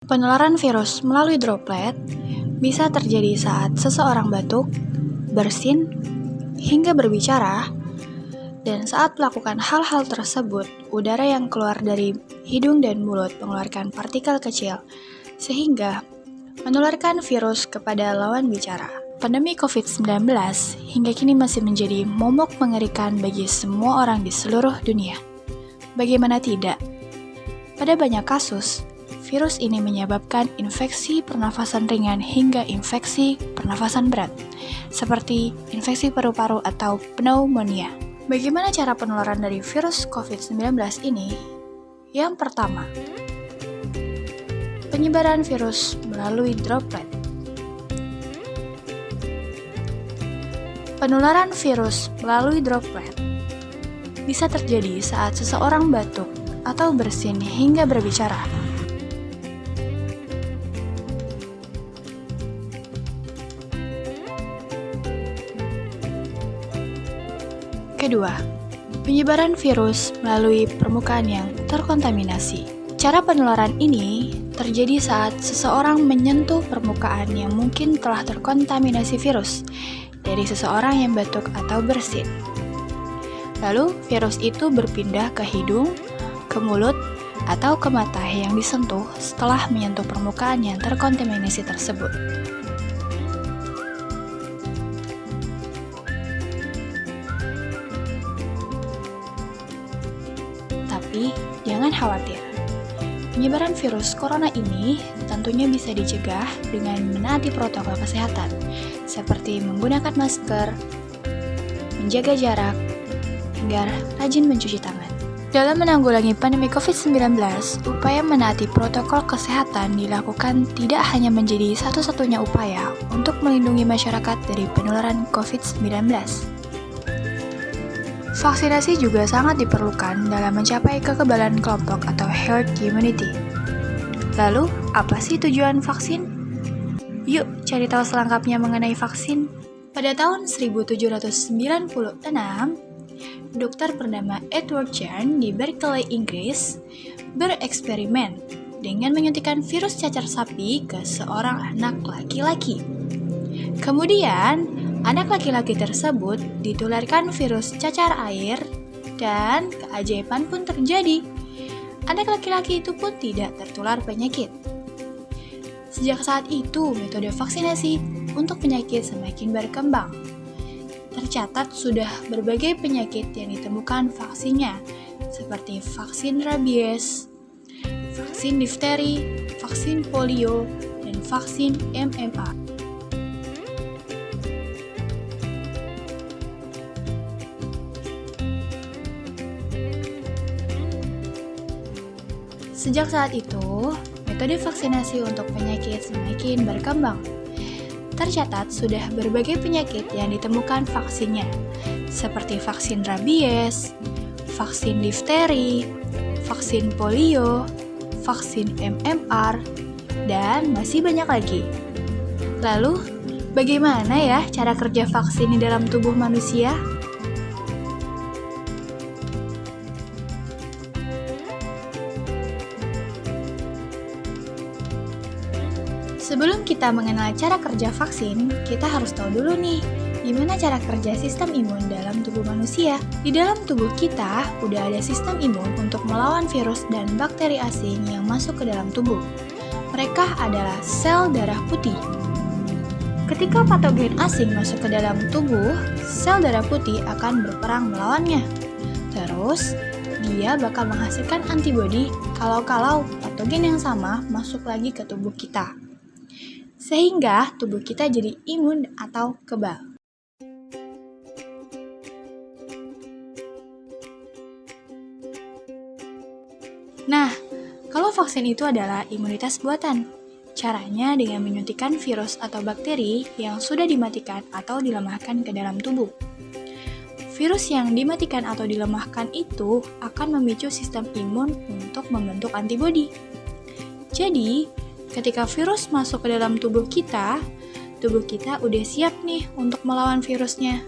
Penularan virus melalui droplet bisa terjadi saat seseorang batuk, bersin, hingga berbicara, dan saat melakukan hal-hal tersebut, udara yang keluar dari hidung dan mulut mengeluarkan partikel kecil, sehingga menularkan virus kepada lawan bicara. Pandemi COVID-19 hingga kini masih menjadi momok mengerikan bagi semua orang di seluruh dunia. Bagaimana tidak? Pada banyak kasus, virus ini menyebabkan infeksi pernafasan ringan hingga infeksi pernafasan berat, seperti infeksi paru-paru atau pneumonia. Bagaimana cara penularan dari virus COVID-19 ini? Yang pertama, penyebaran virus melalui droplet. Penularan virus melalui droplet bisa terjadi saat seseorang batuk atau bersin hingga berbicara. Kedua, penyebaran virus melalui permukaan yang terkontaminasi. Cara penularan ini terjadi saat seseorang menyentuh permukaan yang mungkin telah terkontaminasi virus dari seseorang yang batuk atau bersin. Lalu, virus itu berpindah ke hidung, ke mulut, atau ke mata yang disentuh setelah menyentuh permukaan yang terkontaminasi tersebut. Tapi, jangan khawatir. Penyebaran virus corona ini tentunya bisa dicegah dengan menaati protokol kesehatan, seperti menggunakan masker, menjaga jarak, hingga rajin mencuci tangan. Dalam menanggulangi pandemi COVID-19, upaya menaati protokol kesehatan dilakukan tidak hanya menjadi satu-satunya upaya untuk melindungi masyarakat dari penularan COVID-19. Vaksinasi juga sangat diperlukan dalam mencapai kekebalan kelompok atau herd immunity. Lalu, apa sih tujuan vaksin? Yuk, cari tahu selengkapnya mengenai vaksin. Pada tahun 1796, dokter bernama Edward Jenner di Berkeley, Inggris, bereksperimen dengan menyuntikkan virus cacar sapi ke seorang anak laki-laki. Kemudian, anak laki-laki tersebut ditularkan virus cacar air dan keajaiban pun terjadi. Anak laki-laki itu pun tidak tertular penyakit. Sejak saat itu, metode vaksinasi untuk penyakit semakin berkembang. Tercatat sudah berbagai penyakit yang ditemukan vaksinnya, seperti vaksin rabies, vaksin difteri, vaksin polio, dan vaksin MMR. Sejak saat itu, metode vaksinasi untuk penyakit semakin berkembang. Tercatat sudah berbagai penyakit yang ditemukan vaksinnya, seperti vaksin rabies, vaksin difteri, vaksin polio, vaksin MMR, dan masih banyak lagi. Lalu, bagaimana ya cara kerja vaksin di dalam tubuh manusia? Sebelum kita mengenal cara kerja vaksin, kita harus tahu dulu nih, gimana cara kerja sistem imun dalam tubuh manusia. Di dalam tubuh kita, udah ada sistem imun untuk melawan virus dan bakteri asing yang masuk ke dalam tubuh. Mereka adalah sel darah putih. Ketika patogen asing masuk ke dalam tubuh, sel darah putih akan berperang melawannya. Terus, dia bakal menghasilkan antibodi kalau patogen yang sama masuk lagi ke tubuh kita. Sehingga tubuh kita jadi imun atau kebal. Nah, kalau vaksin itu adalah imunitas buatan. Caranya dengan menyuntikkan virus atau bakteri yang sudah dimatikan atau dilemahkan ke dalam tubuh. Virus yang dimatikan atau dilemahkan itu akan memicu sistem imun untuk membentuk antibodi. Jadi, ketika virus masuk ke dalam tubuh kita udah siap nih untuk melawan virusnya.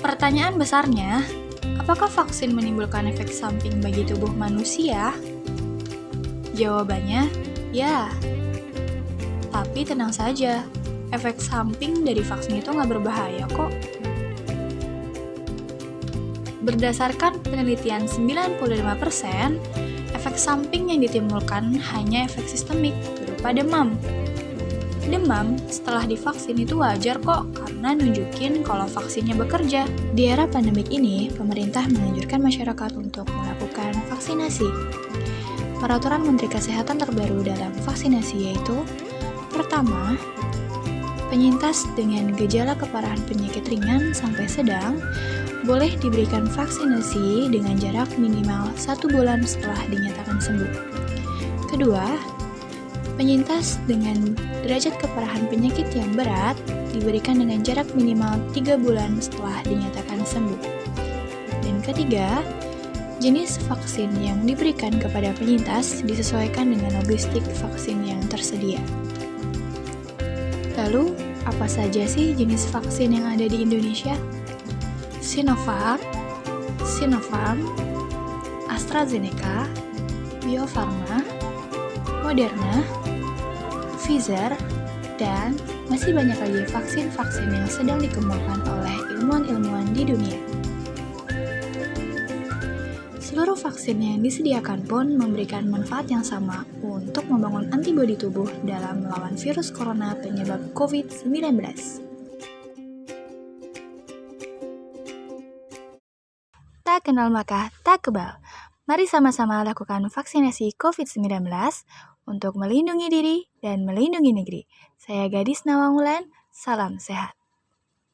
Pertanyaan besarnya, apakah vaksin menimbulkan efek samping bagi tubuh manusia? Jawabannya, ya. Tapi tenang saja, efek samping dari vaksin itu nggak berbahaya kok. Berdasarkan penelitian 95%, efek samping yang ditimbulkan hanya efek sistemik berupa demam. Demam setelah divaksin itu wajar kok karena nunjukin kalau vaksinnya bekerja. Di era pandemik ini, pemerintah menganjurkan masyarakat untuk melakukan vaksinasi. Peraturan Menteri Kesehatan terbaru dalam vaksinasi yaitu: pertama, penyintas dengan gejala keparahan penyakit ringan sampai sedang boleh diberikan vaksinasi dengan jarak minimal 1 bulan setelah dinyatakan sembuh. Kedua, penyintas dengan derajat keparahan penyakit yang berat diberikan dengan jarak minimal 3 bulan setelah dinyatakan sembuh. Dan ketiga, jenis vaksin yang diberikan kepada penyintas disesuaikan dengan logistik vaksin yang tersedia. Lalu, apa saja sih jenis vaksin yang ada di Indonesia? Sinovac, Sinopharm, AstraZeneca, Bio Farma, Moderna, Pfizer, dan masih banyak lagi vaksin-vaksin yang sedang dikembangkan oleh ilmuwan-ilmuwan di dunia. Seluruh vaksin yang disediakan pun memberikan manfaat yang sama untuk membangun antibodi tubuh dalam melawan virus corona penyebab COVID-19. Tak kenal maka tak kebal. Mari sama-sama lakukan vaksinasi COVID-19 untuk melindungi diri dan melindungi negeri. Saya Gadis Nawang Wulan, salam sehat.